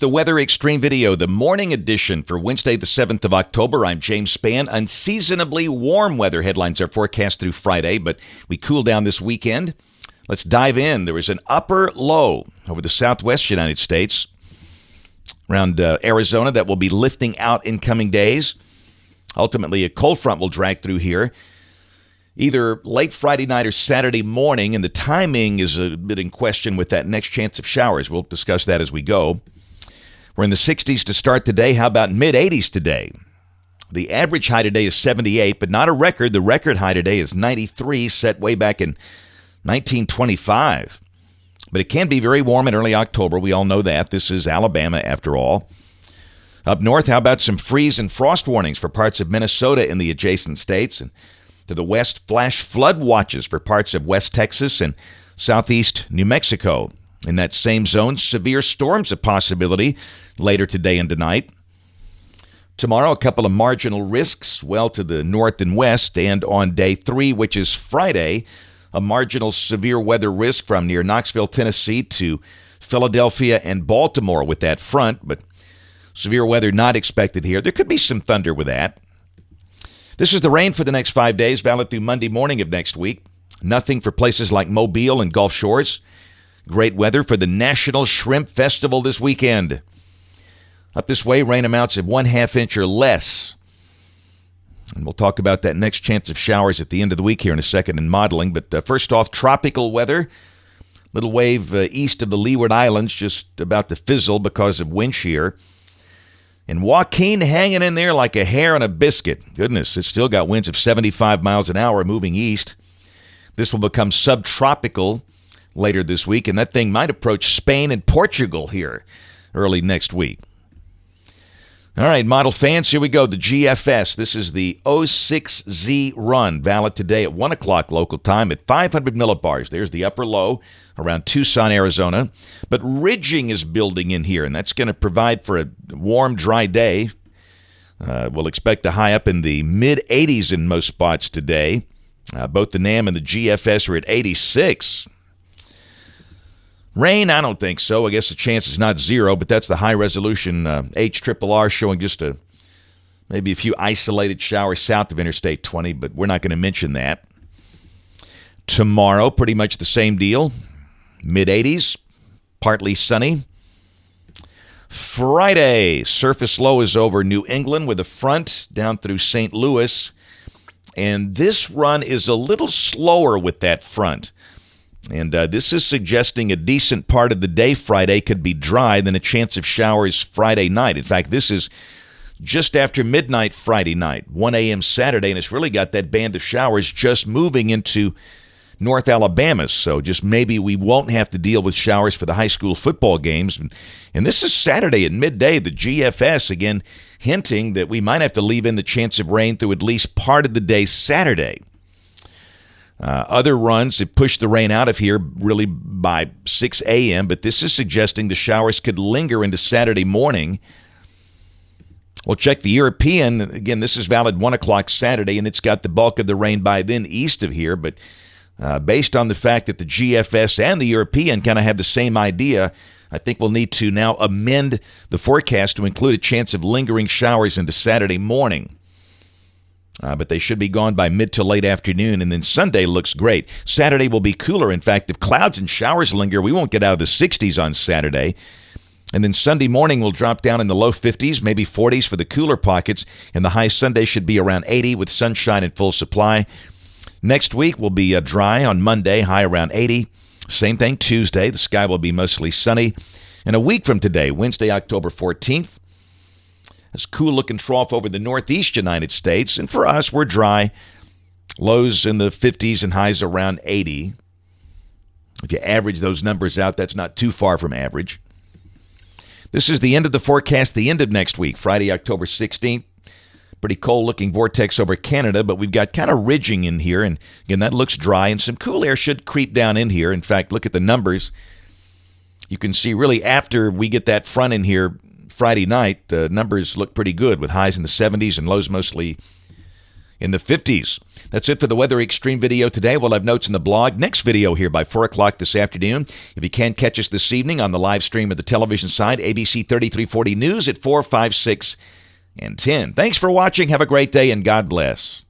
The Weather Extreme video, the morning edition for Wednesday, the 7th of October. I'm James Spann. Unseasonably warm weather headlines are forecast through Friday, but we cool down this weekend. Let's dive in. There is an upper low over the southwest United States around Arizona that will be lifting out in coming days. Ultimately, a cold front will drag through here either late Friday night or Saturday morning, and the timing is a bit in question with that next chance of showers. We'll discuss that as we go. We're in the 60s to start the day. How about mid-80s today? The average high today is 78, but not a record. The record high today is 93, set way back in 1925. But it can be very warm in early October. We all know that. This is Alabama, after all. Up north, how about some freeze and frost warnings for parts of Minnesota and the adjacent states? And to the west, flash flood watches for parts of West Texas and Southeast New Mexico. In that same zone, severe storms a possibility later today and tonight. Tomorrow, a couple of marginal risks well to the north and west. And on day 3, which is Friday, a marginal severe weather risk from near Knoxville, Tennessee to Philadelphia and Baltimore with that front. But severe weather not expected here. There could be some thunder with that. This is the rain for the next 5 days, valid through Monday morning of next week. Nothing for places like Mobile and Gulf Shores. Great weather for the National Shrimp Festival this weekend. Up this way, rain amounts of 1/2 inch or less. And we'll talk about that next chance of showers at the end of the week here in a second in modeling. But first off, tropical weather. Little wave east of the Leeward Islands, just about to fizzle because of wind shear. And Joaquin hanging in there like a hair on a biscuit. Goodness, it's still got winds of 75 miles an hour moving east. This will become subtropical later this week, and that thing might approach Spain and Portugal here early next week. All right, model fans, here we go. The GFS. This is the 06Z run, valid today at 1 o'clock local time at 500 millibars. There's the upper low around Tucson, Arizona. But ridging is building in here, and that's going to provide for a warm, dry day. We'll expect a high up in the mid-80s in most spots today. Both the NAM and the GFS are at 86. Rain, I don't think so. I guess the chance is not zero, but that's the high-resolution HRRR showing just maybe a few isolated showers south of Interstate 20, but we're not going to mention that. Tomorrow, pretty much the same deal. Mid-80s, partly sunny. Friday, surface low is over New England with a front down through St. Louis, and this run is a little slower with that front. And this is suggesting a decent part of the day Friday could be dry, then a chance of showers Friday night. In fact, this is just after midnight Friday night, 1 a.m. Saturday, and it's really got that band of showers just moving into North Alabama. So just maybe we won't have to deal with showers for the high school football games. And this is Saturday at midday, the GFS, again, hinting that we might have to leave in the chance of rain through at least part of the day Saturday. Other runs have pushed the rain out of here really by 6 a.m., but this is suggesting the showers could linger into Saturday morning. We'll check the European. Again, this is valid 1 o'clock Saturday, and it's got the bulk of the rain by then east of here. But based on the fact that the GFS and the European kind of have the same idea, I think we'll need to now amend the forecast to include a chance of lingering showers into Saturday morning. But they should be gone by mid to late afternoon, and then Sunday looks great. Saturday will be cooler. In fact, if clouds and showers linger, we won't get out of the 60s on Saturday. And then Sunday morning will drop down in the low 50s, maybe 40s for the cooler pockets, and the high Sunday should be around 80 with sunshine in full supply. Next week will be dry on Monday, high around 80. Same thing Tuesday. The sky will be mostly sunny. And a week from today, Wednesday, October 14th, it's cool-looking trough over the northeast United States, and for us, we're dry. Lows in the 50s and highs around 80. If you average those numbers out, that's not too far from average. This is the end of the forecast, the end of next week, Friday, October 16th. Pretty cold-looking vortex over Canada, but we've got kind of ridging in here, and again, that looks dry, and some cool air should creep down in here. In fact, look at the numbers. You can see really after we get that front in here, Friday night, numbers look pretty good with highs in the 70s and lows mostly in the 50s. That's it for the Weather Xtreme video today. We'll have notes in the blog. Next video here by 4 o'clock this afternoon. If you can't catch us this evening on the live stream of the television side, ABC 3340 News at 4, 5, 6, and 10. Thanks for watching. Have a great day, and God bless.